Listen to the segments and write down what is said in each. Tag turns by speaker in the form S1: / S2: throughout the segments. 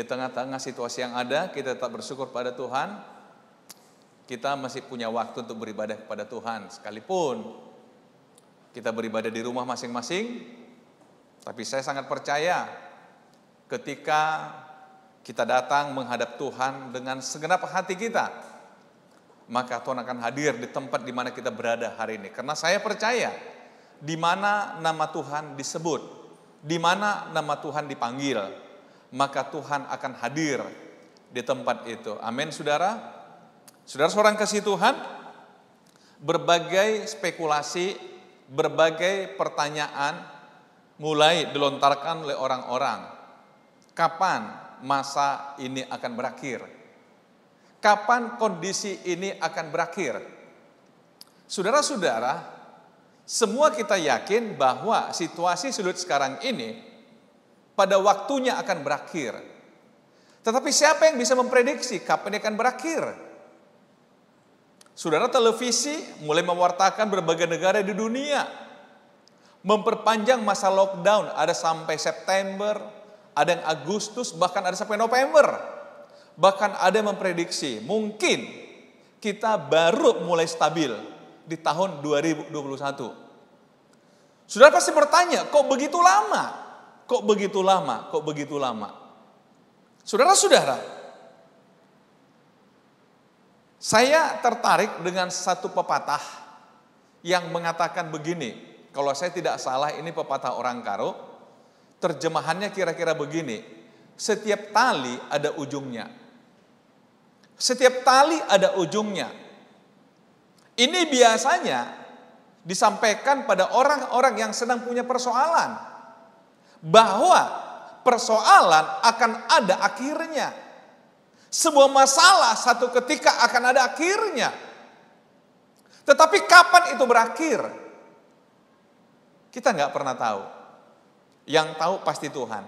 S1: tengah-tengah situasi yang ada, kita tetap bersyukur pada Tuhan. Kita masih punya waktu untuk beribadah kepada Tuhan. Sekalipun kita beribadah di rumah masing-masing, tapi saya sangat percaya ketika kita datang menghadap Tuhan dengan segenap hati kita, maka Tuhan akan hadir di tempat di mana kita berada hari ini. Karena saya percaya, di mana nama Tuhan disebut, di mana nama Tuhan dipanggil, maka Tuhan akan hadir di tempat itu. Amin, saudara. Saudara seorang kasih Tuhan, berbagai spekulasi, berbagai pertanyaan mulai dilontarkan oleh orang-orang. Kapan masa ini akan berakhir? Kapan kondisi ini akan berakhir? Saudara-saudara, semua kita yakin bahwa situasi sulit sekarang ini pada waktunya akan berakhir. Tetapi siapa yang bisa memprediksi kapan ini akan berakhir? Saudara, televisi mulai mewartakan berbagai negara di dunia memperpanjang masa lockdown, ada sampai September, ada yang Agustus, bahkan ada sampai November. Bahkan ada yang memprediksi mungkin kita baru mulai stabil di tahun 2021. Saudara pasti bertanya, kok begitu lama? Kok begitu lama? Kok begitu lama? Saudara-saudara, saya tertarik dengan satu pepatah yang mengatakan begini. Kalau saya tidak salah, ini pepatah orang Karo. Terjemahannya kira-kira begini. Setiap tali ada ujungnya. Setiap tali ada ujungnya. Ini biasanya disampaikan pada orang-orang yang sedang punya persoalan. Bahwa persoalan akan ada akhirnya. Sebuah masalah satu ketika akan ada akhirnya. Tetapi kapan itu berakhir? Kita nggak pernah tahu. Yang tahu pasti Tuhan.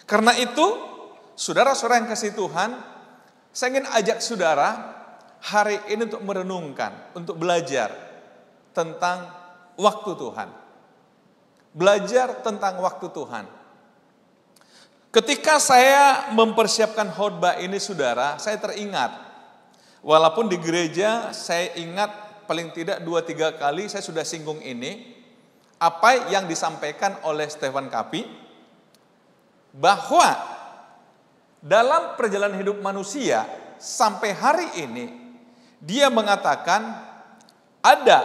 S1: Karena itu, saudara-saudara yang kasih Tuhan, saya ingin ajak saudara hari ini untuk merenungkan, untuk belajar tentang waktu Tuhan. Belajar tentang waktu Tuhan. Ketika saya mempersiapkan khotbah ini, saudara, saya teringat. Walaupun di gereja saya ingat paling tidak 2-3 kali saya sudah singgung ini. Apa yang disampaikan oleh Stephen Covey. Bahwa dalam perjalanan hidup manusia sampai hari ini, dia mengatakan ada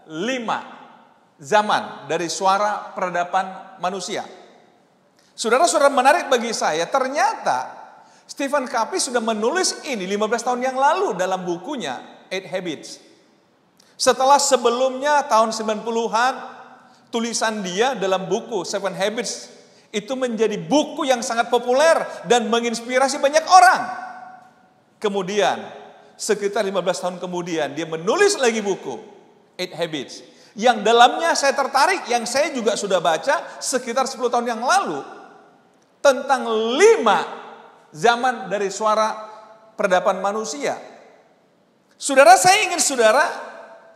S1: 5 zaman dari suara peradaban manusia. Saudara-saudara, menarik bagi saya, ternyata Stephen Covey sudah menulis ini 15 tahun yang lalu dalam bukunya 8 Habits. Setelah sebelumnya tahun 90-an, tulisan dia dalam buku 7 Habits itu menjadi buku yang sangat populer dan menginspirasi banyak orang. Kemudian, sekitar 15 tahun kemudian, dia menulis lagi buku 8 Habits. Yang dalamnya saya tertarik, yang saya juga sudah baca sekitar 10 tahun yang lalu. Tentang 5 zaman dari suara peradaban manusia. Saudara, saya ingin saudara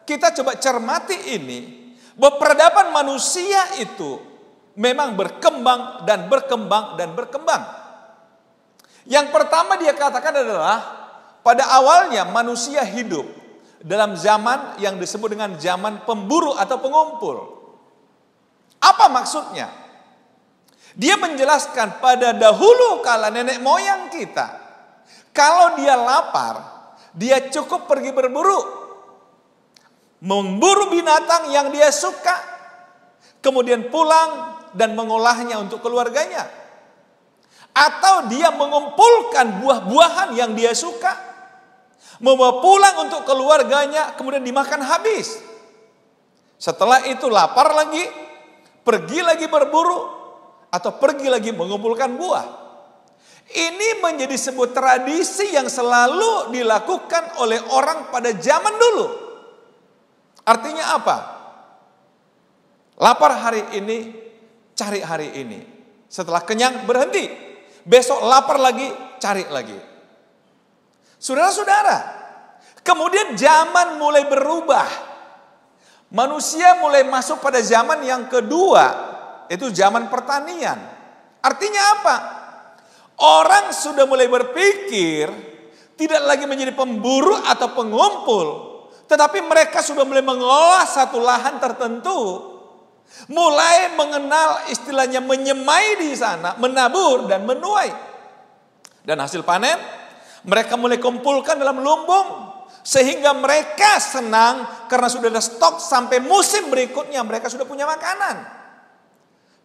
S1: kita coba cermati ini, bahwa peradaban manusia itu memang berkembang dan berkembang dan berkembang. Yang pertama dia katakan adalah, pada awalnya manusia hidup dalam zaman yang disebut dengan zaman pemburu atau pengumpul. Apa maksudnya? Dia menjelaskan pada dahulu kala nenek moyang kita, kalau dia lapar, dia cukup pergi berburu, memburu binatang yang dia suka, kemudian pulang dan mengolahnya untuk keluarganya. Atau dia mengumpulkan buah-buahan yang dia suka, membawa pulang untuk keluarganya, kemudian dimakan habis. Setelah itu lapar lagi, pergi lagi berburu, atau pergi lagi mengumpulkan buah. Ini menjadi sebuah tradisi yang selalu dilakukan oleh orang pada zaman dulu. Artinya apa? Lapar hari ini, cari hari ini. Setelah kenyang, berhenti. Besok lapar lagi, cari lagi. Saudara-saudara, kemudian zaman mulai berubah. Manusia mulai masuk pada zaman yang kedua, itu zaman pertanian. Artinya apa? Orang sudah mulai berpikir tidak lagi menjadi pemburu atau pengumpul, tetapi mereka sudah mulai mengolah satu lahan tertentu. Mulai mengenal istilahnya menyemai di sana, menabur dan menuai. Dan hasil panen mereka mulai kumpulkan dalam lumbung. Sehingga mereka senang karena sudah ada stok sampai musim berikutnya mereka sudah punya makanan.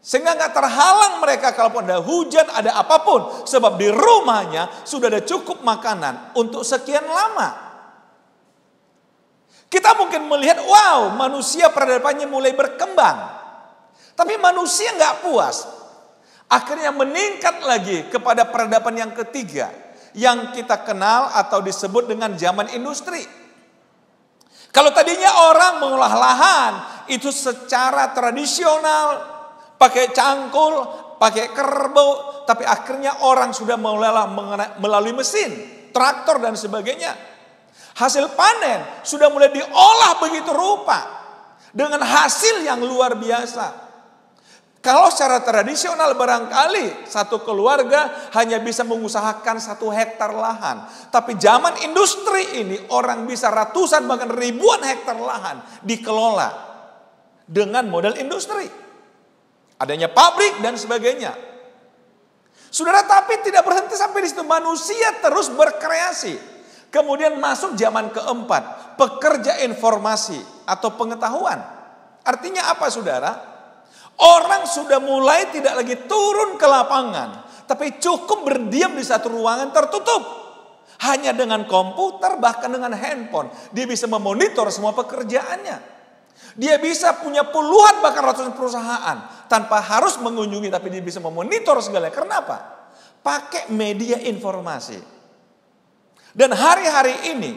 S1: Sehingga nggak terhalang mereka kalaupun ada hujan, ada apapun. Sebab di rumahnya sudah ada cukup makanan untuk sekian lama. Kita mungkin melihat, wow, manusia peradabannya mulai berkembang. Tapi manusia nggak puas. Akhirnya meningkat lagi kepada peradaban yang ketiga. Yang kita kenal atau disebut dengan zaman industri. Kalau tadinya orang mengolah lahan itu secara tradisional, pakai cangkul, pakai kerbau. Tapi akhirnya orang sudah melalui mesin, traktor dan sebagainya. Hasil panen sudah mulai diolah begitu rupa. Dengan hasil yang luar biasa. Kalau secara tradisional barangkali satu keluarga hanya bisa mengusahakan 1 hektar lahan. Tapi zaman industri ini orang bisa ratusan bahkan ribuan hektar lahan dikelola. Dengan modal industri. Adanya pabrik dan sebagainya. Saudara, tapi tidak berhenti sampai di situ. Manusia terus berkreasi. Kemudian masuk zaman keempat. Pekerja informasi atau pengetahuan. Artinya apa saudara? Orang sudah mulai tidak lagi turun ke lapangan. Tapi cukup berdiam di satu ruangan tertutup. Hanya dengan komputer bahkan dengan handphone. Dia bisa memonitor semua pekerjaannya. Dia bisa punya puluhan bahkan ratusan perusahaan. Tanpa harus mengunjungi tapi dia bisa memonitor segalanya. Kenapa? Pakai media informasi. Dan hari-hari ini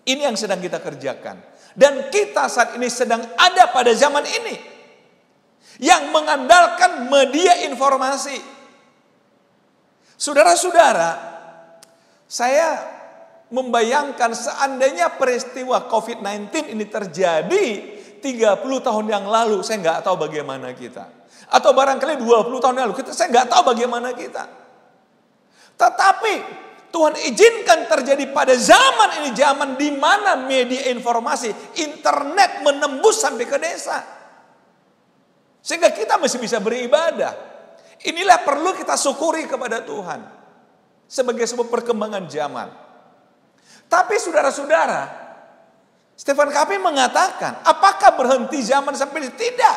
S1: yang sedang kita kerjakan. Dan kita saat ini sedang ada pada zaman ini. Yang mengandalkan media informasi. Saudara-saudara, saya membayangkan seandainya peristiwa COVID-19 ini terjadi 30 tahun yang lalu, saya nggak tahu bagaimana kita. Atau barangkali 20 tahun yang lalu, saya nggak tahu bagaimana kita. Tetapi Tuhan izinkan terjadi pada zaman ini, zaman di mana media informasi, internet menembus sampai ke desa. Sehingga kita masih bisa beribadah. Inilah perlu kita syukuri kepada Tuhan. Sebagai sebuah perkembangan zaman. Tapi saudara-saudara, Stephen Covey mengatakan, apakah berhenti zaman sampai ini? Tidak.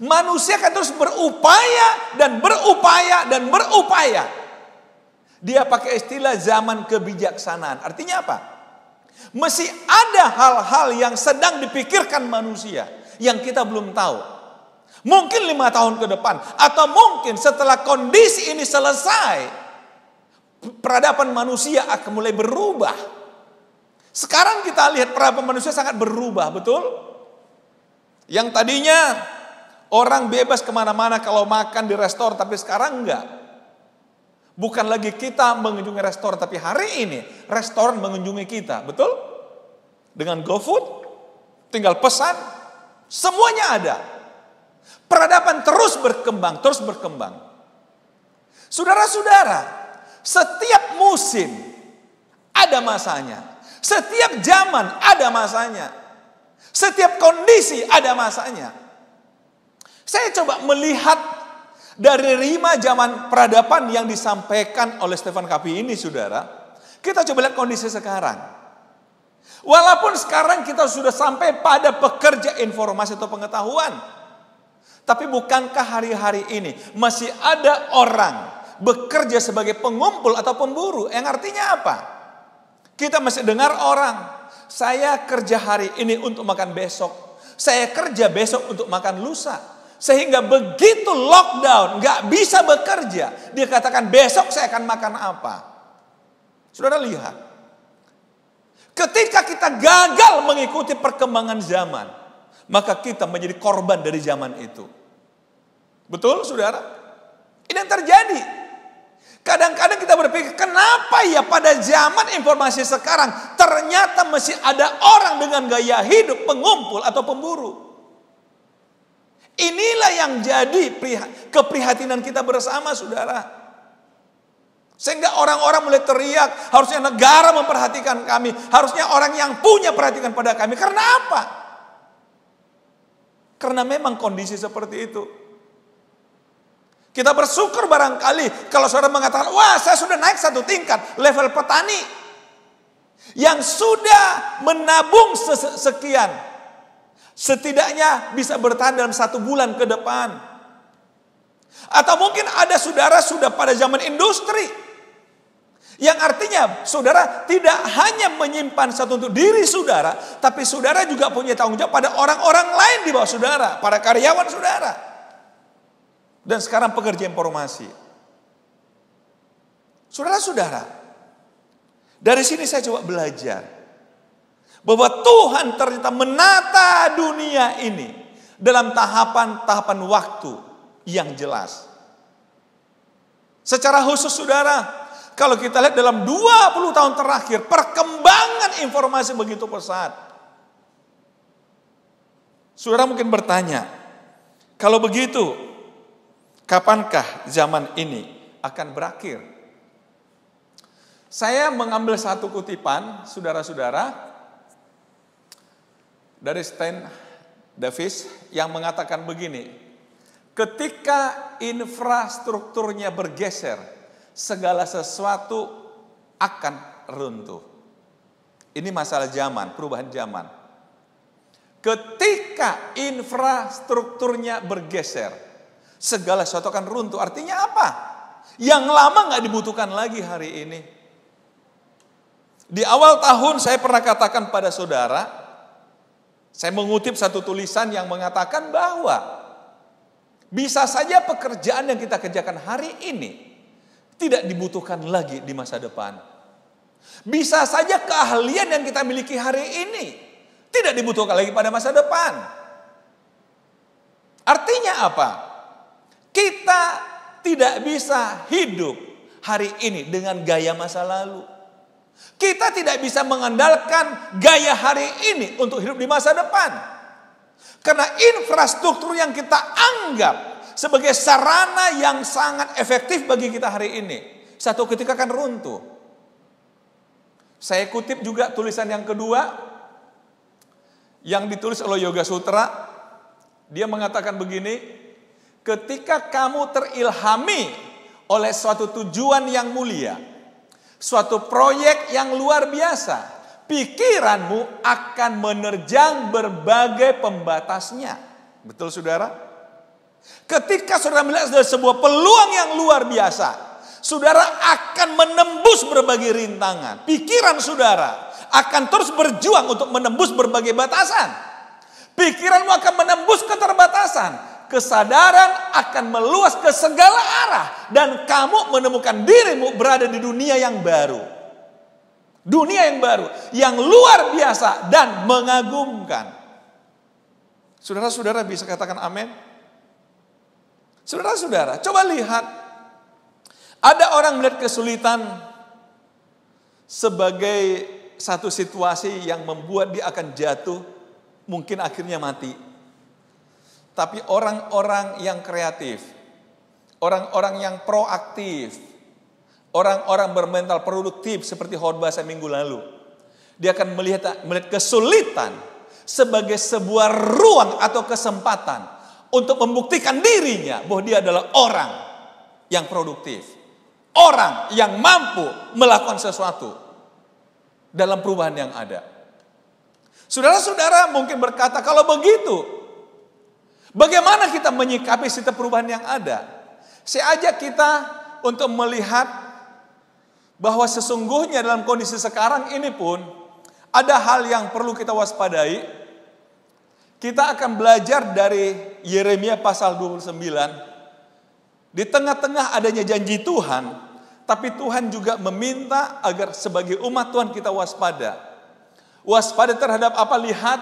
S1: Manusia akan terus berupaya dan berupaya dan berupaya. Dia pakai istilah zaman kebijaksanaan. Artinya apa? Masih ada hal-hal yang sedang dipikirkan manusia. Yang kita belum tahu. Mungkin 5 tahun ke depan. Atau mungkin setelah kondisi ini selesai. Peradaban manusia akan mulai berubah. Sekarang kita lihat peradaban manusia sangat berubah, betul? Yang tadinya orang bebas kemana-mana kalau makan di restoran. Tapi sekarang enggak. Bukan lagi kita mengunjungi restoran. Tapi hari ini restoran mengunjungi kita, betul? Dengan GoFood. Tinggal pesan. Semuanya ada. Peradaban terus berkembang, terus berkembang. Saudara-saudara, setiap musim ada masanya. Setiap zaman ada masanya. Setiap kondisi ada masanya. Saya coba melihat dari 5 zaman peradaban yang disampaikan oleh Stephen Covey ini, saudara. Kita coba lihat kondisi sekarang. Walaupun sekarang kita sudah sampai pada pekerja informasi atau pengetahuan. Tapi bukankah hari-hari ini masih ada orang bekerja sebagai pengumpul atau pemburu? Yang artinya apa? Kita masih dengar orang, saya kerja hari ini untuk makan besok. Saya kerja besok untuk makan lusa. Sehingga begitu lockdown, gak bisa bekerja. Dia katakan besok saya akan makan apa? Saudara lihat. Ketika kita gagal mengikuti perkembangan zaman. Maka kita menjadi korban dari zaman itu. Betul saudara? Ini yang terjadi. Kadang-kadang kita berpikir, kenapa ya pada zaman informasi sekarang ternyata masih ada orang dengan gaya hidup pengumpul atau pemburu. Inilah yang jadi keprihatinan kita bersama saudara. Sehingga orang-orang mulai teriak, harusnya negara memperhatikan kami, harusnya orang yang punya perhatikan pada kami. Karena apa? Karena memang kondisi seperti itu. Kita bersyukur barangkali kalau saudara mengatakan, wah saya sudah naik satu tingkat, level petani. Yang sudah menabung sekian. Setidaknya bisa bertahan dalam 1 bulan ke depan. Atau mungkin ada saudara sudah pada zaman industri. Yang artinya saudara tidak hanya menyimpan satu untuk diri saudara, tapi saudara juga punya tanggung jawab pada orang-orang lain di bawah saudara, para karyawan saudara. Dan sekarang pekerja informasi. Saudara-saudara, dari sini saya coba belajar bahwa Tuhan ternyata menata dunia ini dalam tahapan-tahapan waktu yang jelas. Secara khusus saudara, kalau kita lihat dalam 20 tahun terakhir, perkembangan informasi begitu pesat. Saudara mungkin bertanya, kalau begitu, kapankah zaman ini akan berakhir? Saya mengambil satu kutipan, saudara-saudara, dari Stan Davis yang mengatakan begini, ketika infrastrukturnya bergeser, segala sesuatu akan runtuh. Ini masalah zaman, perubahan zaman. Ketika infrastrukturnya bergeser, segala sesuatu akan runtuh. Artinya apa? Yang lama nggak dibutuhkan lagi hari ini. Di awal tahun saya pernah katakan pada saudara, saya mengutip satu tulisan yang mengatakan bahwa bisa saja pekerjaan yang kita kerjakan hari ini tidak dibutuhkan lagi di masa depan. Bisa saja keahlian yang kita miliki hari ini tidak dibutuhkan lagi pada masa depan. Artinya apa? Kita tidak bisa hidup hari ini dengan gaya masa lalu. Kita tidak bisa mengandalkan gaya hari ini untuk hidup di masa depan. Karena infrastruktur yang kita anggap sebagai sarana yang sangat efektif bagi kita hari ini, satu ketika akan runtuh. Saya kutip juga tulisan yang kedua yang ditulis oleh Yoga Sutra. Dia mengatakan begini, ketika kamu terilhami oleh suatu tujuan yang mulia, suatu proyek yang luar biasa, pikiranmu akan menerjang berbagai pembatasnya. Betul saudara? Ketika saudara melihat sebuah peluang yang luar biasa, saudara akan menembus berbagai rintangan. Pikiran saudara akan terus berjuang untuk menembus berbagai batasan. Pikiranmu akan menembus keterbatasan. Kesadaran akan meluas ke segala arah. Dan kamu menemukan dirimu berada di dunia yang baru. Dunia yang baru, yang luar biasa dan mengagumkan. Saudara-saudara bisa katakan amin? Saudara-saudara, coba lihat. Ada orang melihat kesulitan sebagai satu situasi yang membuat dia akan jatuh, mungkin akhirnya mati. Tapi orang-orang yang kreatif, orang-orang yang proaktif, orang-orang bermental produktif seperti khotbah saya minggu lalu, dia akan melihat kesulitan sebagai sebuah ruang atau kesempatan untuk membuktikan dirinya bahwa dia adalah orang yang produktif. Orang yang mampu melakukan sesuatu dalam perubahan yang ada. Saudara-saudara mungkin berkata, kalau begitu, bagaimana kita menyikapi setiap perubahan yang ada? Saya ajak kita untuk melihat bahwa sesungguhnya dalam kondisi sekarang ini pun ada hal yang perlu kita waspadai. Kita akan belajar dari Yeremia pasal 29. Di tengah-tengah adanya janji Tuhan, tapi Tuhan juga meminta agar sebagai umat Tuhan kita waspada. Waspada terhadap apa? Lihat,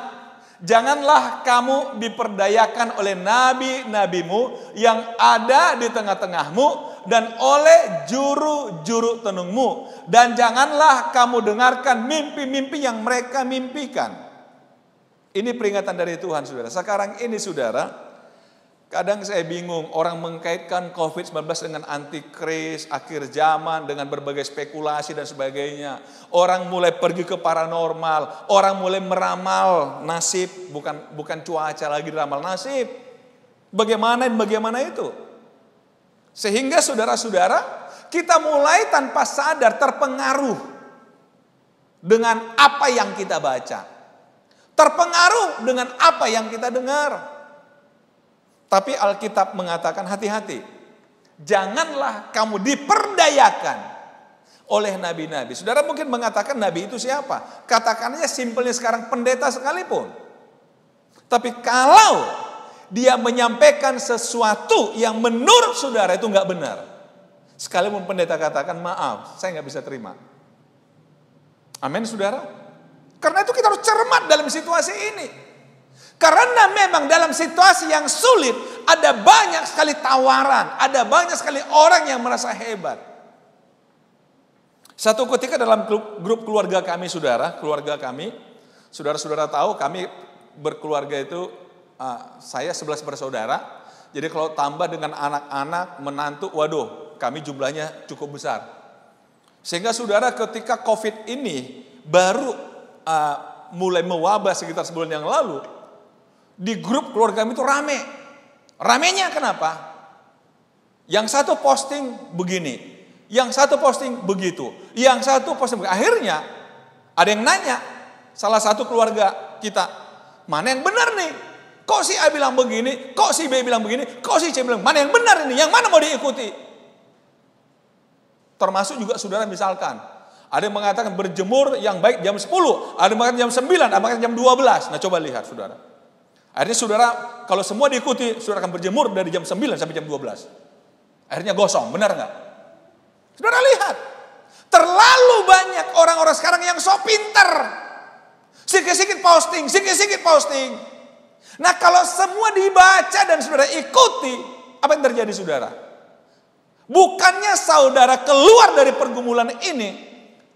S1: janganlah kamu diperdayakan oleh nabi-nabimu yang ada di tengah-tengahmu dan oleh juru-juru tenungmu. Dan janganlah kamu dengarkan mimpi-mimpi yang mereka mimpikan. Ini peringatan dari Tuhan, saudara. Sekarang ini, saudara, Kadang saya bingung, orang mengkaitkan COVID-19 dengan antikris, akhir zaman, dengan berbagai spekulasi dan sebagainya. Orang mulai pergi ke paranormal, orang mulai meramal nasib, bukan cuaca lagi, ramal nasib. Bagaimana itu? Sehingga saudara-saudara, kita mulai tanpa sadar terpengaruh dengan apa yang kita baca. Terpengaruh dengan apa yang kita dengar. Tapi Alkitab mengatakan hati-hati. Janganlah kamu diperdayakan oleh nabi-nabi. Saudara mungkin mengatakan nabi itu siapa? Katakannya simpelnya sekarang pendeta sekalipun. Tapi kalau dia menyampaikan sesuatu yang menurut saudara itu nggak benar, sekalipun pendeta katakan maaf, saya nggak bisa terima. Amin saudara. Karena itu kita harus cermat dalam situasi ini. Karena memang dalam situasi yang sulit ada banyak sekali tawaran, ada banyak sekali orang yang merasa hebat. Satu ketika dalam grup keluarga kami, saudara-saudara tahu kami berkeluarga itu, saya 11 bersaudara. Jadi kalau tambah dengan anak-anak, menantu, waduh, kami jumlahnya cukup besar. Sehingga saudara ketika COVID ini baru mulai mewabah sekitar sebulan yang lalu, di grup keluarga kami itu rame. Ramenya kenapa? Yang satu posting begini, yang satu posting begitu, yang satu posting begitu. Akhirnya ada yang nanya, salah satu keluarga kita, mana yang benar nih? Kok si A bilang begini, kok si B bilang begini, kok si C bilang, mana yang benar ini? Yang mana mau diikuti? Termasuk juga saudara misalkan, ada yang mengatakan berjemur yang baik jam 10, ada yang mengatakan jam 9, ada yang mengatakan jam 12. Nah coba lihat saudara. Akhirnya saudara, kalau semua diikuti, saudara akan berjemur dari jam 9 sampai jam 12. Akhirnya gosong, benar nggak? Saudara lihat, terlalu banyak orang-orang sekarang yang so pinter. Sikit-sikit posting. Nah kalau semua dibaca dan saudara ikuti, apa yang terjadi saudara? Bukannya saudara keluar dari pergumulan ini,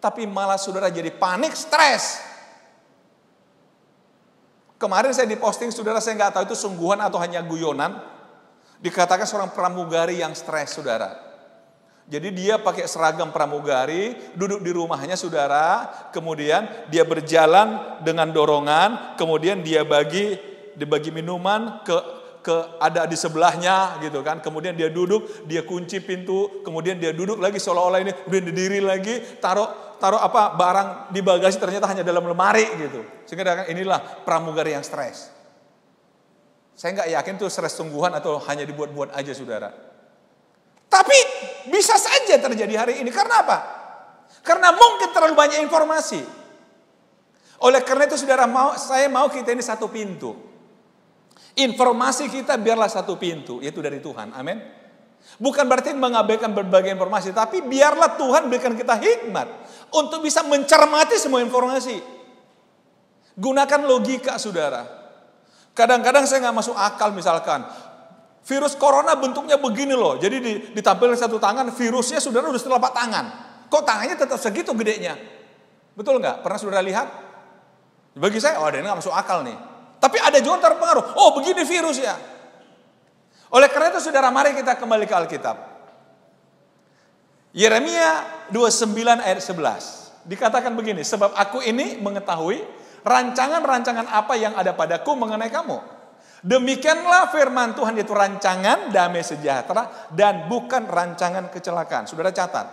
S1: tapi malah saudara jadi panik, stres. Kemarin saya diposting, saudara, saya nggak tahu itu sungguhan atau hanya guyonan. Dikatakan seorang pramugari yang stres, saudara. Jadi dia pakai seragam pramugari, duduk di rumahnya, saudara. Kemudian dia berjalan dengan dorongan, kemudian dia dibagi minuman ada di sebelahnya, gitu kan. Kemudian dia duduk, dia kunci pintu, kemudian dia duduk lagi seolah-olah ini, kemudian diri lagi, taruh barang di bagasi, ternyata hanya dalam lemari gitu. Sehingga inilah pramugari yang stres. Saya nggak yakin itu stres sungguhan atau hanya dibuat-buat aja saudara. Tapi bisa saja terjadi hari ini. Karena apa? Karena mungkin terlalu banyak informasi. Oleh karena itu saudara, saya mau kita ini satu pintu. Informasi kita biarlah satu pintu, yaitu dari Tuhan. Amin. Bukan berarti mengabaikan berbagai informasi, tapi biarlah Tuhan berikan kita hikmat untuk bisa mencermati semua informasi. Gunakan logika saudara. Kadang-kadang saya nggak masuk akal, misalkan virus corona bentuknya begini loh. Jadi ditampilkan satu tangan, virusnya saudara udah setelapak tangan. Kok tangannya tetap segitu gedenya? Betul nggak? Pernah saudara lihat? Bagi saya, ini nggak masuk akal nih. Tapi ada juga terpengaruh. Oh begini virus ya. Oleh karena itu saudara, mari kita kembali ke Alkitab. Yeremia 29 ayat 11. Dikatakan begini, sebab aku ini mengetahui rancangan-rancangan apa yang ada padaku mengenai kamu. Demikianlah firman Tuhan, itu rancangan damai sejahtera dan bukan rancangan kecelakaan. Saudara catat,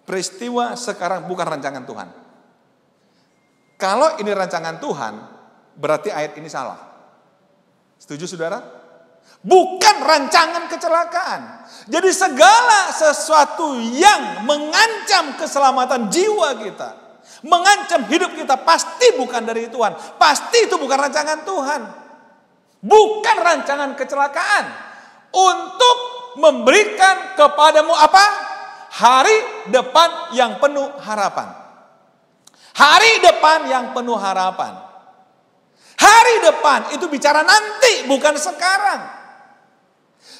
S1: peristiwa sekarang bukan rancangan Tuhan. Kalau ini rancangan Tuhan, berarti ayat ini salah. Setuju saudara? Bukan rancangan kecelakaan. Jadi segala sesuatu yang mengancam keselamatan jiwa kita, mengancam hidup kita, pasti bukan dari Tuhan. Pasti itu bukan rancangan Tuhan. Bukan rancangan kecelakaan. Untuk memberikan kepadamu apa? Hari depan yang penuh harapan. Hari depan yang penuh harapan. Hari depan itu bicara nanti, bukan sekarang.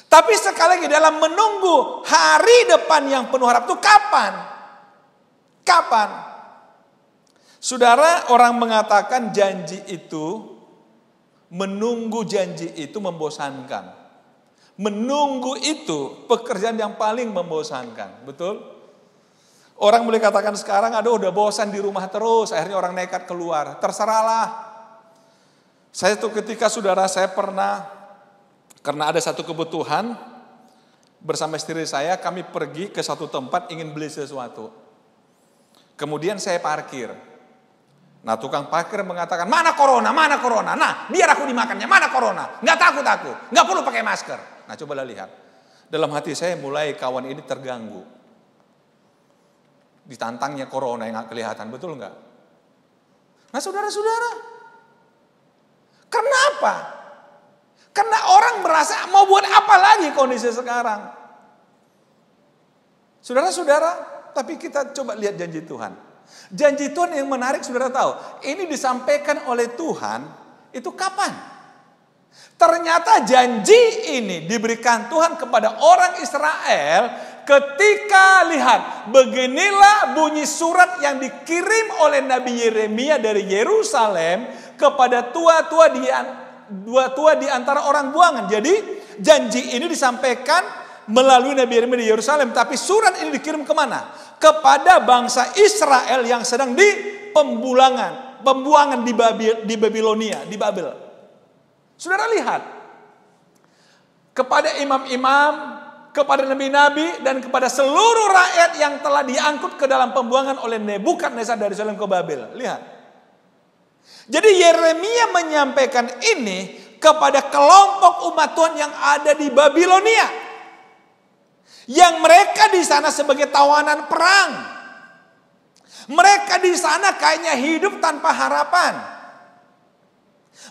S1: Tapi sekali lagi dalam menunggu hari depan yang penuh harapan itu kapan? Kapan? Saudara, orang mengatakan janji itu, menunggu janji itu membosankan. Menunggu itu pekerjaan yang paling membosankan, betul? Orang boleh katakan sekarang, aduh udah bosan di rumah terus, akhirnya orang nekat keluar. Terserahlah. Saya tuh ketika saudara saya pernah, karena ada satu kebutuhan, bersama istri saya kami pergi ke satu tempat ingin beli sesuatu. Kemudian saya parkir. Nah tukang parkir mengatakan, mana corona, mana corona. Nah biar aku dimakannya, mana corona. Nggak takut aku, nggak perlu pakai masker. Nah cobalah lihat. Dalam hati saya mulai kawan ini terganggu. Ditantangnya corona yang nggak kelihatan, betul nggak? Nah saudara-saudara, kenapa? Karena orang merasa mau buat apa lagi kondisi sekarang. Saudara-saudara, tapi kita coba lihat janji Tuhan. Janji Tuhan yang menarik saudara tahu. Ini disampaikan oleh Tuhan itu kapan? Ternyata janji ini diberikan Tuhan kepada orang Israel ketika lihat. Beginilah bunyi surat yang dikirim oleh Nabi Yeremia dari Yerusalem kepada tua-tua di antara orang buangan. Jadi janji ini disampaikan melalui Nabi Yeremia di Yerusalem. Tapi surat ini dikirim kemana? Kepada bangsa Israel yang sedang di pembuangan di Babilonia, di Babel. Saudara lihat, kepada imam-imam, kepada nabi-nabi, dan kepada seluruh rakyat yang telah diangkut ke dalam pembuangan oleh Nebukadnezar dari Yerusalem ke Babel. Lihat. Jadi Yeremia menyampaikan ini kepada kelompok umat Tuhan yang ada di Babilonia. Yang mereka di sana sebagai tawanan perang. Mereka di sana kayaknya hidup tanpa harapan.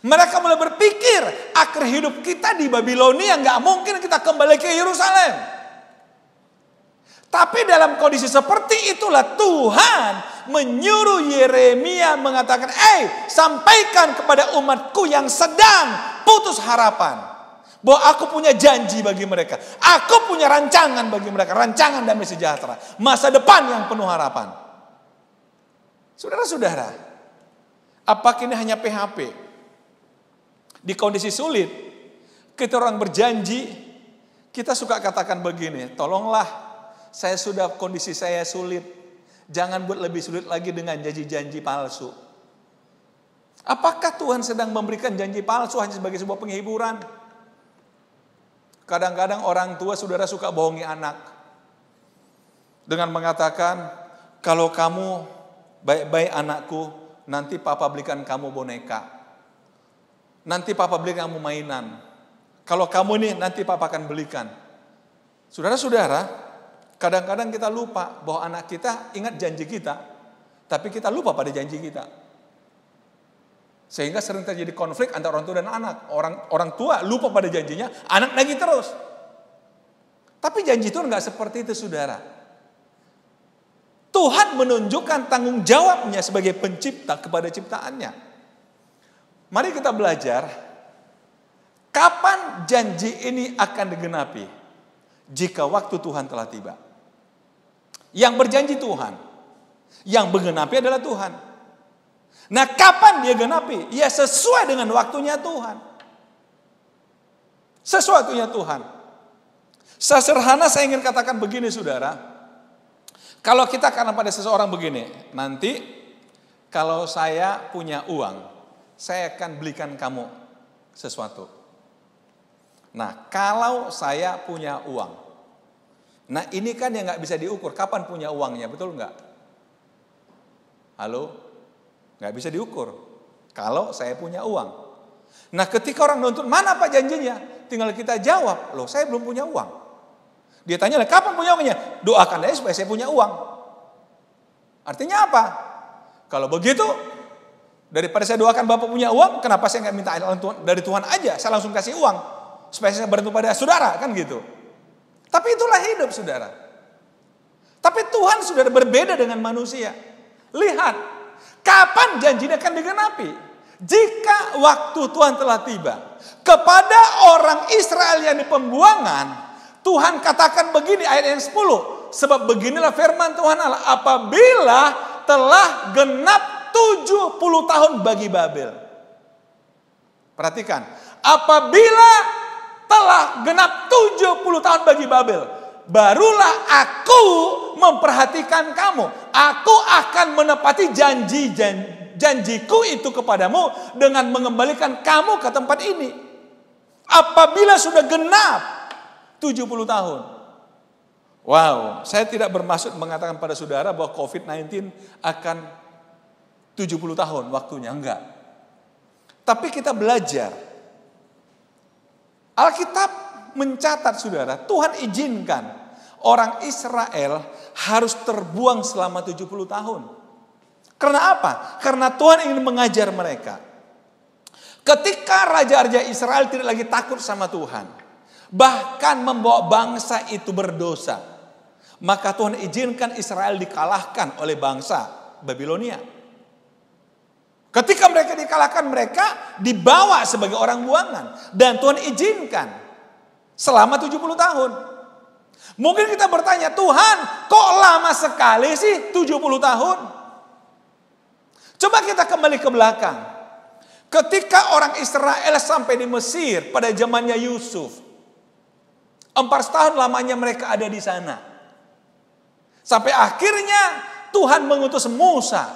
S1: Mereka mulai berpikir, akhir hidup kita di Babilonia, nggak mungkin kita kembali ke Yerusalem. Tapi dalam kondisi seperti itulah Tuhan menyuruh Yeremia mengatakan, sampaikan kepada umatku yang sedang putus harapan. Bahwa aku punya janji bagi mereka. Aku punya rancangan bagi mereka. Rancangan damai sejahtera. Masa depan yang penuh harapan. Saudara-saudara, apakah ini hanya PHP? Di kondisi sulit, kita orang berjanji, kita suka katakan begini, tolonglah, kondisi saya sulit. Jangan buat lebih sulit lagi dengan janji-janji palsu. Apakah Tuhan sedang memberikan janji palsu hanya sebagai sebuah penghiburan? Kadang-kadang orang tua saudara suka bohongi anak. Dengan mengatakan, kalau kamu baik-baik anakku, nanti papa belikan kamu boneka. Nanti papa belikan kamu mainan. Kalau kamu ini nanti papa akan belikan. Saudara-saudara, kadang-kadang kita lupa bahwa anak kita ingat janji kita. Tapi kita lupa pada janji kita. Sehingga sering terjadi konflik antara orang tua dan anak. Orang tua lupa pada janjinya, anak nagih terus. Tapi janji Tuhan gak seperti itu saudara. Tuhan menunjukkan tanggung jawabnya sebagai pencipta kepada ciptaannya. Mari kita belajar, kapan janji ini akan digenapi? Jika waktu Tuhan telah tiba. Yang berjanji Tuhan, yang menggenapi adalah Tuhan. Nah kapan dia genapi? Ya sesuai dengan waktunya Tuhan. Sesuatunya Tuhan. Sesederhana saya ingin katakan begini saudara. Kalau kita karena pada seseorang begini. Nanti kalau saya punya uang, saya akan belikan kamu sesuatu. Nah kalau saya punya uang. Nah ini kan yang gak bisa diukur. Kapan punya uangnya, betul gak? Halo? Nggak bisa diukur. Kalau saya punya uang. Nah ketika orang nuntut, mana Pak janjinya? Tinggal kita jawab, loh saya belum punya uang. Dia tanya, kapan punya uangnya? Doakan aja supaya saya punya uang. Artinya apa? Kalau begitu, daripada saya doakan Bapak punya uang, kenapa saya nggak minta dari Tuhan aja? Saya langsung kasih uang. Supaya saya bergantung pada saudara, kan gitu. Tapi itulah hidup saudara. Tapi Tuhan sudah berbeda dengan manusia. Lihat. Kapan janjinya akan digenapi? Jika waktu Tuhan telah tiba. Kepada orang Israel yang di pembuangan, Tuhan katakan begini ayat yang 10. Sebab beginilah firman Tuhan Allah. Apabila telah genap 70 tahun bagi Babel. Perhatikan. Apabila telah genap 70 tahun bagi Babel, barulah aku memperhatikan kamu. Aku akan menepati janjiku itu kepadamu dengan mengembalikan kamu ke tempat ini. Apabila sudah genap 70 tahun. Wow, saya tidak bermaksud mengatakan pada saudara bahwa COVID-19 akan 70 tahun waktunya, enggak. Tapi kita belajar. Alkitab mencatat saudara, Tuhan izinkan orang Israel harus terbuang selama 70 tahun. Karena apa? Karena Tuhan ingin mengajar mereka. Ketika raja-raja Israel tidak lagi takut sama Tuhan, bahkan membawa bangsa itu berdosa, maka Tuhan izinkan Israel dikalahkan oleh bangsa Babilonia. Ketika mereka dikalahkan, mereka dibawa sebagai orang buangan. Dan Tuhan izinkan selama 70 tahun. Mungkin kita bertanya, Tuhan kok lama sekali sih 70 tahun? Coba kita kembali ke belakang. Ketika orang Israel sampai di Mesir pada zamannya Yusuf, 4 tahun lamanya mereka ada di sana. Sampai akhirnya Tuhan mengutus Musa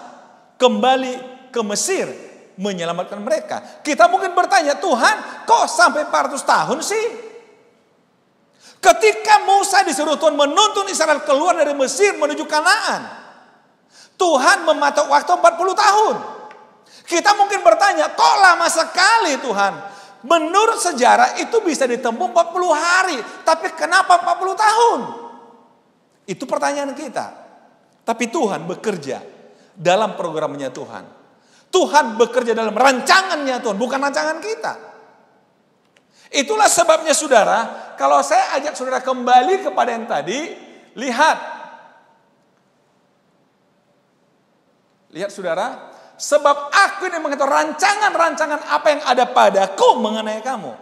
S1: kembali ke Mesir menyelamatkan mereka. Kita mungkin bertanya, Tuhan kok sampai 400 tahun sih? Ketika Musa disuruh Tuhan menuntun Israel keluar dari Mesir menuju Kanaan, Tuhan mematok waktu 40 tahun. Kita mungkin bertanya, kok lama sekali Tuhan? Menurut sejarah itu bisa ditempuh 40 hari. Tapi kenapa 40 tahun? Itu pertanyaan kita. Tapi Tuhan bekerja dalam programnya Tuhan. Tuhan bekerja dalam rancangannya Tuhan, bukan rancangan kita. Itulah sebabnya saudara, kalau saya ajak saudara kembali kepada yang tadi, lihat saudara, sebab aku ini mengetahui rancangan-rancangan apa yang ada padaku mengenai kamu.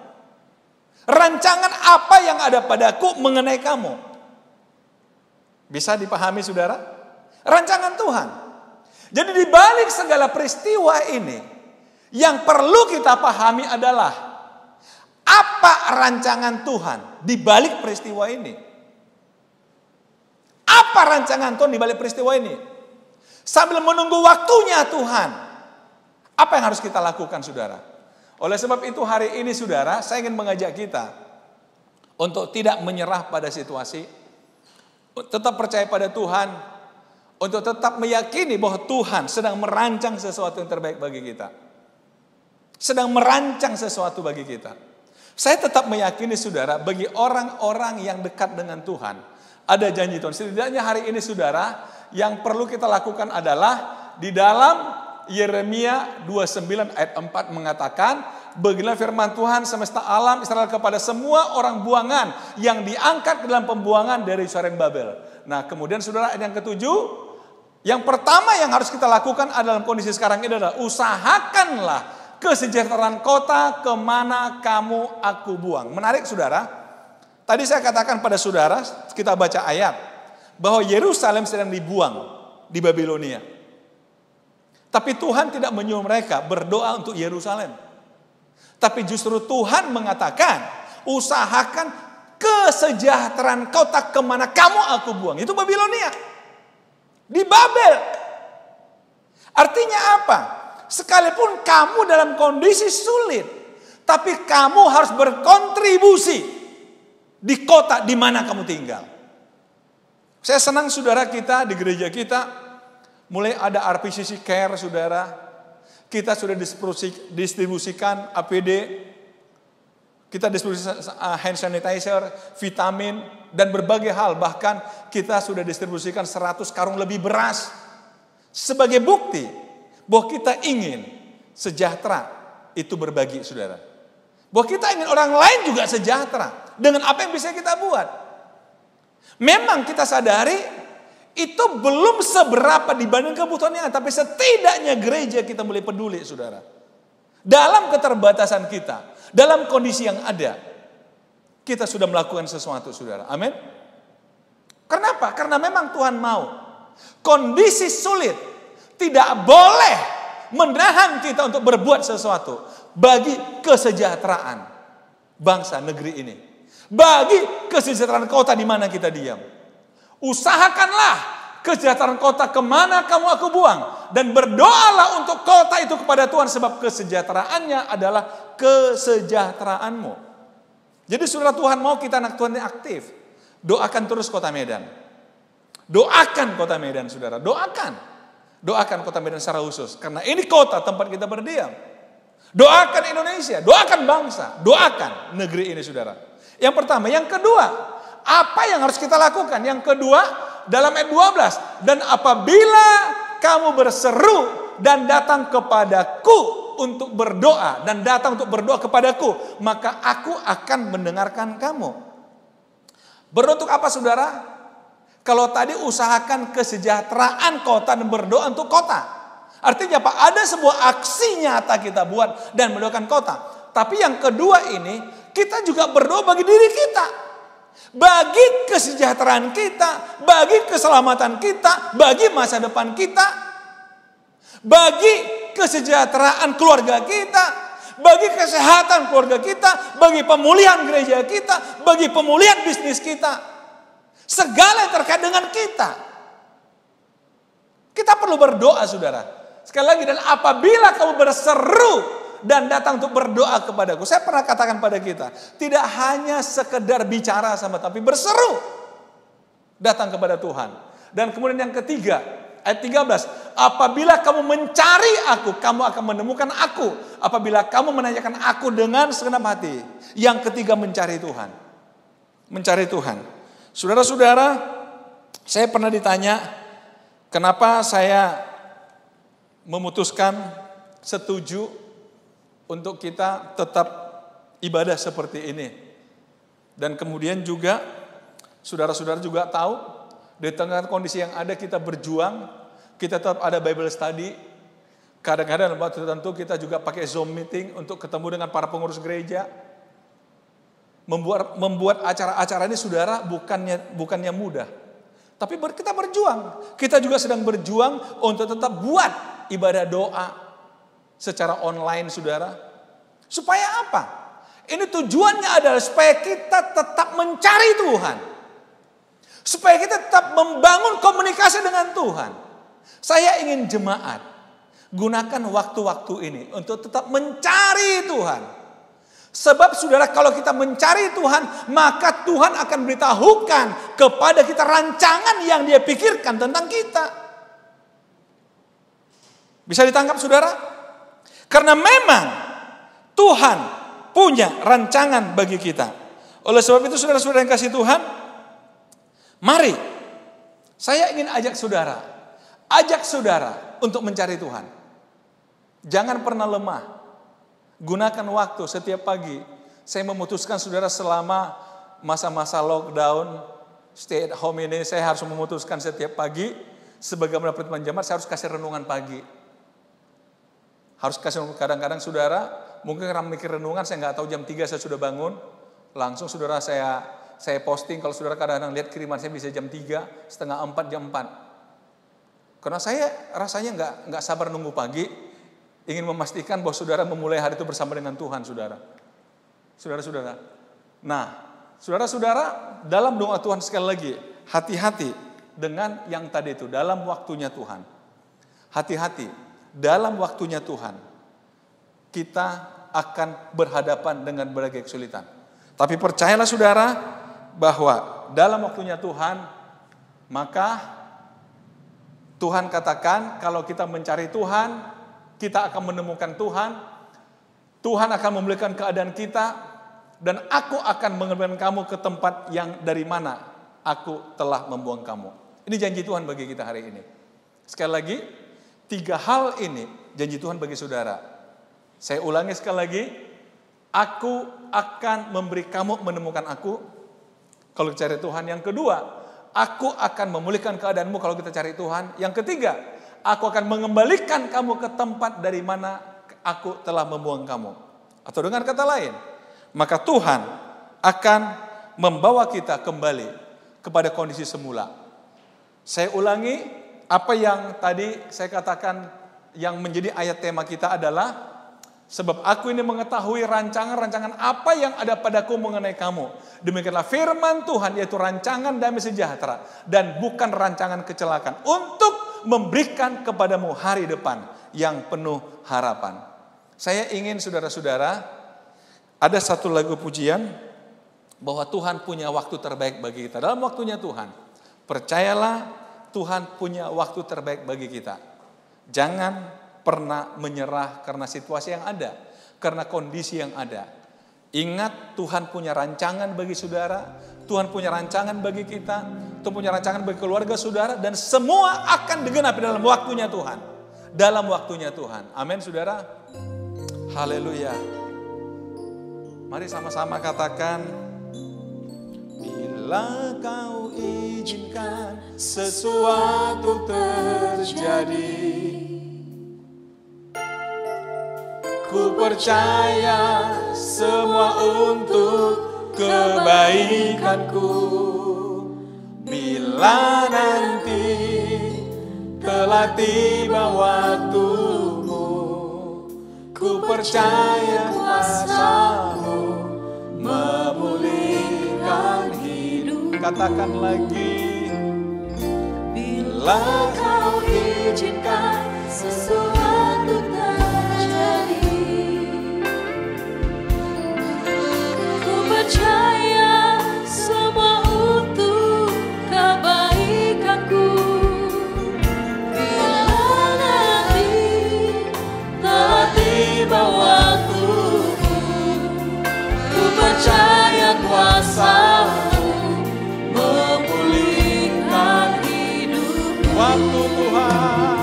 S1: Rancangan apa yang ada padaku mengenai kamu. Bisa dipahami saudara? Rancangan Tuhan. Jadi di balik segala peristiwa ini, yang perlu kita pahami adalah apa rancangan Tuhan di balik peristiwa ini. Apa rancangan Tuhan di balik peristiwa ini? Sambil menunggu waktunya Tuhan, apa yang harus kita lakukan saudara? Oleh sebab itu hari ini saudara, saya ingin mengajak kita untuk tidak menyerah pada situasi, tetap percaya pada Tuhan, untuk tetap meyakini bahwa Tuhan sedang merancang sesuatu yang terbaik bagi kita. Sedang merancang sesuatu bagi kita. Saya tetap meyakini saudara, bagi orang-orang yang dekat dengan Tuhan, ada janji Tuhan. Setidaknya hari ini saudara, yang perlu kita lakukan adalah di dalam Yeremia 29 ayat 4 mengatakan, beginilah firman Tuhan semesta alam Israel kepada semua orang buangan yang diangkat ke dalam pembuangan dari Syareng Babel. Nah kemudian saudara yang ketujuh, yang pertama yang harus kita lakukan adalah dalam kondisi sekarang ini adalah usahakanlah kesejahteraan kota kemana kamu aku buang. Menarik saudara, tadi saya katakan pada saudara, kita baca ayat bahwa Yerusalem sedang dibuang di Babilonia. Tapi Tuhan tidak menyuruh mereka berdoa untuk Yerusalem. Tapi justru Tuhan mengatakan, usahakan kesejahteraan kota kemana kamu aku buang. Itu Babilonia. Di Babel. Artinya apa? Sekalipun kamu dalam kondisi sulit, tapi kamu harus berkontribusi di kota di mana kamu tinggal. Saya senang saudara kita di gereja kita mulai ada RPCC Care saudara. Kita sudah distribusikan APD, kita distribusikan hand sanitizer, vitamin dan berbagai hal. Bahkan kita sudah distribusikan 100 karung lebih beras. Sebagai bukti bahwa kita ingin sejahtera itu berbagi saudara. Bahwa kita ingin orang lain juga sejahtera dengan apa yang bisa kita buat. Memang kita sadari itu belum seberapa dibanding kebutuhannya, tapi setidaknya gereja kita mulai peduli saudara. Dalam keterbatasan kita, dalam kondisi yang ada, kita sudah melakukan sesuatu saudara. Amin. Kenapa? Karena memang Tuhan mau. Kondisi sulit tidak boleh menahan kita untuk berbuat sesuatu bagi kesejahteraan bangsa negeri ini. Bagi kesejahteraan kota di mana kita diam. Usahakanlah kesejahteraan kota kemana kamu aku buang. Dan berdoalah untuk kota itu kepada Tuhan, sebab kesejahteraannya adalah kesejahteraanmu. Jadi saudara, Tuhan mau kita anak Tuhan yang aktif. Doakan terus kota Medan. Doakan kota Medan, saudara. Doakan kota Medan secara khusus. Karena ini kota tempat kita berdiam. Doakan Indonesia, doakan bangsa, doakan negeri ini, saudara. Yang pertama. Yang kedua, apa yang harus kita lakukan? Yang kedua, dalam ayat 12. Dan apabila kamu berseru dan datang kepadaku untuk berdoa, dan datang untuk berdoa kepadaku, maka aku akan mendengarkan kamu. Berdoa untuk apa, saudara? Kalau tadi usahakan kesejahteraan kota dan berdoa untuk kota. Artinya apa? Ada sebuah aksi nyata kita buat dan mendoakan kota. Tapi yang kedua ini, kita juga berdoa bagi diri kita. Bagi kesejahteraan kita, bagi keselamatan kita, bagi masa depan kita, bagi kesejahteraan keluarga kita, bagi kesehatan keluarga kita, bagi pemulihan gereja kita, bagi pemulihan bisnis kita. Segala yang terkait dengan kita. Kita perlu berdoa, saudara. Sekali lagi, dan apabila kamu berseru dan datang untuk berdoa kepadaku. Saya pernah katakan pada kita, tidak hanya sekedar bicara sama, tapi berseru datang kepada Tuhan. Dan kemudian yang ketiga, ayat 13, apabila kamu mencari aku, kamu akan menemukan aku. Apabila kamu menanyakan aku dengan segenap hati. Yang ketiga, mencari Tuhan. Mencari Tuhan. Saudara-saudara, saya pernah ditanya, kenapa saya memutuskan setuju untuk kita tetap ibadah seperti ini. Dan kemudian juga, saudara-saudara juga tahu, di tengah kondisi yang ada kita berjuang, kita tetap ada Bible study. Kadang-kadang dalam waktu tertentu kita juga pakai Zoom meeting untuk ketemu dengan para pengurus gereja. Membuat acara-acara ini, saudara, bukannya mudah. Tapi kita berjuang. Kita juga sedang berjuang untuk tetap buat ibadah doa secara online, saudara. Supaya apa? Ini tujuannya adalah supaya kita tetap mencari Tuhan. Supaya kita tetap membangun komunikasi dengan Tuhan. Saya ingin jemaat gunakan waktu-waktu ini untuk tetap mencari Tuhan. Sebab saudara, kalau kita mencari Tuhan, maka Tuhan akan beritahukan kepada kita rancangan yang Dia pikirkan tentang kita. Bisa ditangkap, saudara? Karena memang Tuhan punya rancangan bagi kita. Oleh sebab itu, saudara-saudara yang kasih Tuhan, mari saya ingin ajak saudara untuk mencari Tuhan. Jangan pernah lemah. Gunakan waktu setiap pagi. Saya memutuskan, saudara, selama masa-masa lockdown, stay at home ini, saya harus memutuskan setiap pagi, sebagaimana pertemuan jemaat, saya harus kasih renungan pagi. Harus kasih, kadang-kadang saudara, mungkin karena mikir renungan, saya nggak tahu jam 3 saya sudah bangun, langsung saudara saya posting. Kalau saudara kadang-kadang lihat kiriman saya bisa jam 3, setengah 4, jam 4. Karena saya rasanya nggak sabar nunggu pagi. Ingin memastikan bahwa saudara memulai hari itu bersama dengan Tuhan, saudara. Saudara-saudara. Nah, saudara-saudara, dalam doa Tuhan sekali lagi, hati-hati dengan yang tadi itu, dalam waktunya Tuhan. Hati-hati, dalam waktunya Tuhan, kita akan berhadapan dengan berbagai kesulitan. Tapi percayalah, saudara, bahwa dalam waktunya Tuhan, maka Tuhan katakan, kalau kita mencari Tuhan, kita akan menemukan Tuhan. Tuhan akan memulihkan keadaan kita. Dan aku akan mengambilkan kamu ke tempat yang dari mana aku telah membuang kamu. Ini janji Tuhan bagi kita hari ini. Sekali lagi, 3 hal ini janji Tuhan bagi saudara. Saya ulangi sekali lagi. Aku akan memberi kamu menemukan aku. Kalau cari Tuhan. Yang kedua, aku akan memulihkan keadaanmu kalau kita cari Tuhan. Yang ketiga, aku akan mengembalikan kamu ke tempat dari mana aku telah membuang kamu. Atau dengan kata lain, maka Tuhan akan membawa kita kembali kepada kondisi semula. Saya ulangi, apa yang tadi saya katakan yang menjadi ayat tema kita adalah, Sebab aku ini mengetahui rancangan-rancangan apa yang ada padaku mengenai kamu. Demikianlah firman Tuhan, yaitu rancangan damai sejahtera dan bukan rancangan kecelakaan, untuk memberikan kepadamu hari depan yang penuh harapan. Saya ingin saudara-saudara, ada satu lagu pujian bahwa Tuhan punya waktu terbaik bagi kita. Dalam waktunya Tuhan, percayalah Tuhan punya waktu terbaik bagi kita. Jangan pernah menyerah karena situasi yang ada, karena kondisi yang ada. Ingat, Tuhan punya rancangan bagi saudara, Tuhan punya rancangan bagi kita, Tuhan punya rancangan bagi keluarga saudara, dan semua akan digenapi dalam waktunya Tuhan. Dalam waktunya Tuhan. Amin, saudara. Haleluya. Mari sama-sama katakan, bila kau izinkan sesuatu terjadi, ku percaya semua untuk kebaikanku. Bila nanti telah tiba waktumu, ku percaya kuasa-Mu memulihkan hidup. Katakan lagi, bila kau izinkan sesuatu terjadi, percaya semua untuk kebaikanku. Bila nanti telah tiba waktuku, ku percaya kuasa-Mu memulihkan hidupku. Waktu Tuhan,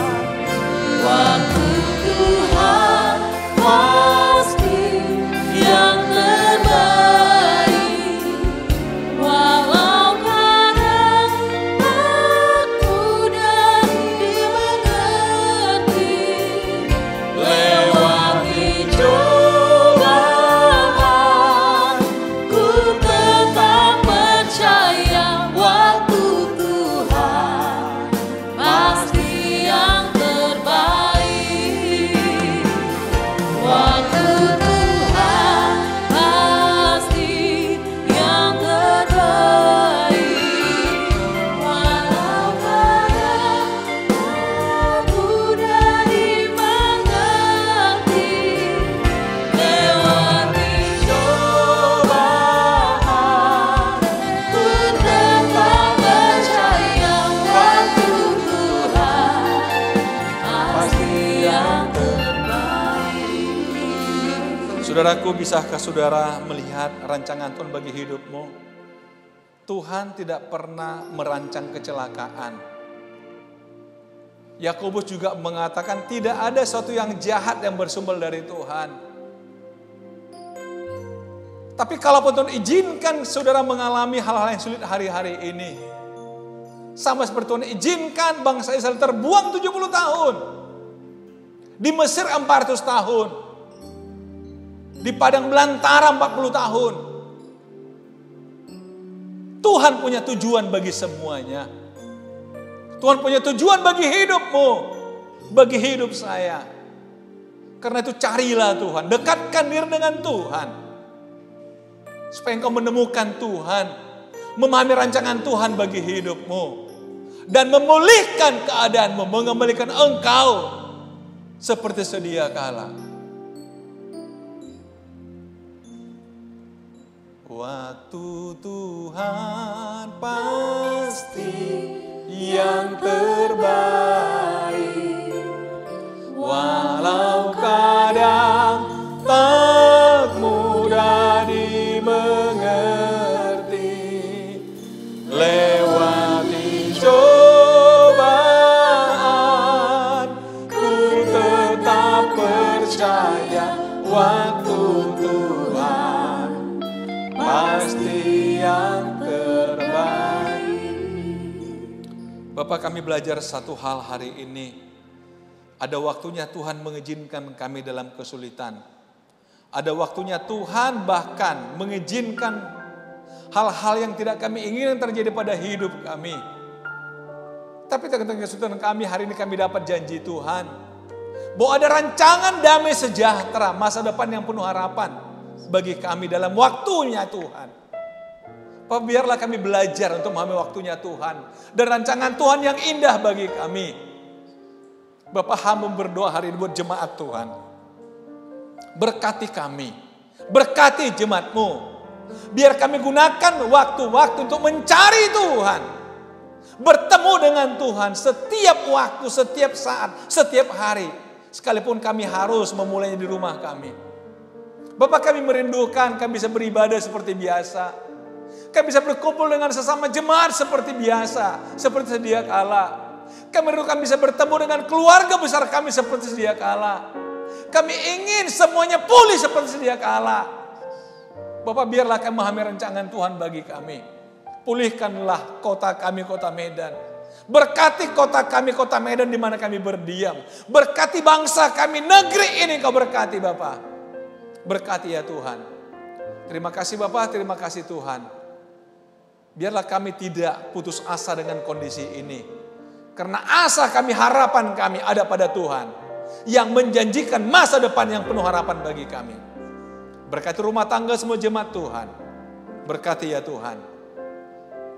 S1: waktu Tuhan pasti yang terbaik. Walau kadang tak mudah dimengerti, lewati cobaan, ku tetap percaya waktu Tuhan pasti yang terbaik. Waktu Tuhan pasti yang terbaik. Walau kadang tak mudah dimengerti, lewati cobaan, ku tetap percaya waktu Tuhan pasti yang terbaik. Saudaraku, bisakah saudara melihat rancangan Tuhan bagi hidupmu? Tuhan tidak pernah merancang kecelakaan. Yakobus juga mengatakan tidak ada sesuatu yang jahat yang bersumber dari Tuhan. Tapi kalaupun Tuhan izinkan saudara mengalami hal-hal yang sulit hari-hari ini, sama seperti Tuhan izinkan bangsa Israel terbuang 70 tahun, di Mesir 400 tahun, di padang belantara 40 tahun. Tuhan punya tujuan bagi semuanya. Tuhan punya tujuan bagi hidupmu, bagi hidup saya. Karena itu carilah Tuhan, dekatkan diri dengan Tuhan, supaya engkau menemukan Tuhan, memahami rancangan Tuhan bagi hidupmu, dan memulihkan keadaanmu, mengembalikan engkau seperti sedia kala. Waktu Tuhan pasti yang terbaik. Walau kadang tak mudah dimengerti, lewati cobaan, ku tetap percaya waktu Tuhan pasti yang terbaik. Bapak, kami belajar satu hal hari ini. Ada waktunya Tuhan mengizinkan kami dalam kesulitan. Ada waktunya Tuhan bahkan mengizinkan hal-hal yang tidak kami inginkan terjadi pada hidup kami. Tapi tengah-tengah kesulitan kami, hari ini kami dapat janji Tuhan bahwa ada rancangan damai sejahtera, masa depan yang penuh harapan bagi kami dalam waktunya Tuhan. Bapak, biarlah kami belajar untuk memahami waktunya Tuhan dan rancangan Tuhan yang indah bagi kami. Bapak, hamba berdoa hari ini buat jemaat Tuhan. Berkati kami, berkati jemaat-Mu. Biar kami gunakan waktu-waktu untuk mencari Tuhan. Bertemu dengan Tuhan setiap waktu, setiap saat, setiap hari. Sekalipun kami harus memulainya di rumah kami. Bapak, kami merindukan kami bisa beribadah seperti biasa. Kami bisa berkumpul dengan sesama jemaat seperti biasa, seperti sedia kala. Kami merindukan bisa bertemu dengan keluarga besar kami seperti sedia kala. Kami ingin semuanya pulih seperti sedia kala. Bapak, biarlah kami memahami rancangan Tuhan bagi kami. Pulihkanlah kota kami, kota Medan. Berkati kota kami, kota Medan di mana kami berdiam. Berkati bangsa kami, negeri ini Kau berkati Bapak. Berkati ya Tuhan. Terima kasih Bapak, terima kasih Tuhan. Biarlah kami tidak putus asa dengan kondisi ini. Karena asa kami, harapan kami ada pada Tuhan. Yang menjanjikan masa depan yang penuh harapan bagi kami. Berkati rumah tangga semua jemaat Tuhan. Berkati ya Tuhan.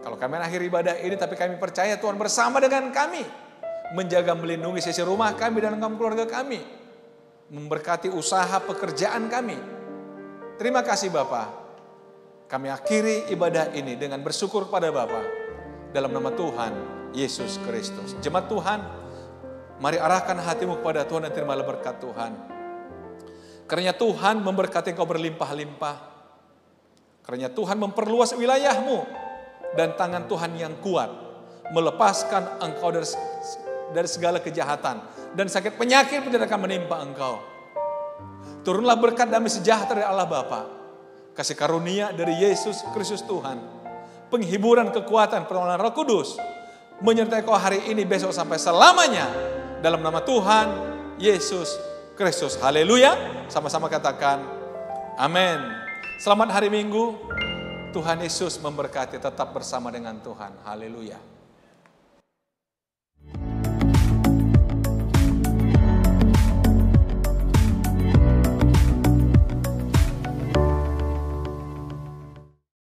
S1: Kalau kami akhir ibadah ini, tapi kami percaya Tuhan bersama dengan kami. Menjaga, melindungi sisi rumah kami dan keluarga kami. Memberkati usaha pekerjaan kami. Terima kasih Bapa. Kami akhiri ibadah ini dengan bersyukur kepada Bapa. Dalam nama Tuhan Yesus Kristus. Jemaat Tuhan, mari arahkan hatimu kepada Tuhan dan terimalah berkat Tuhan. Karena Tuhan memberkati engkau berlimpah-limpah. Karena Tuhan memperluas wilayahmu. Dan tangan Tuhan yang kuat melepaskan engkau dari segala kejahatan. Dan sakit penyakit pun tidak akan menimpa engkau. Turunlah berkat damai sejahtera dari Allah Bapa. Kasih karunia dari Yesus Kristus Tuhan. Penghiburan, kekuatan, pertolongan Roh Kudus. Menyertai kau hari ini, besok sampai selamanya. Dalam nama Tuhan Yesus Kristus. Haleluya. Sama-sama katakan amin. Selamat hari Minggu. Tuhan Yesus memberkati, tetap bersama dengan Tuhan. Haleluya.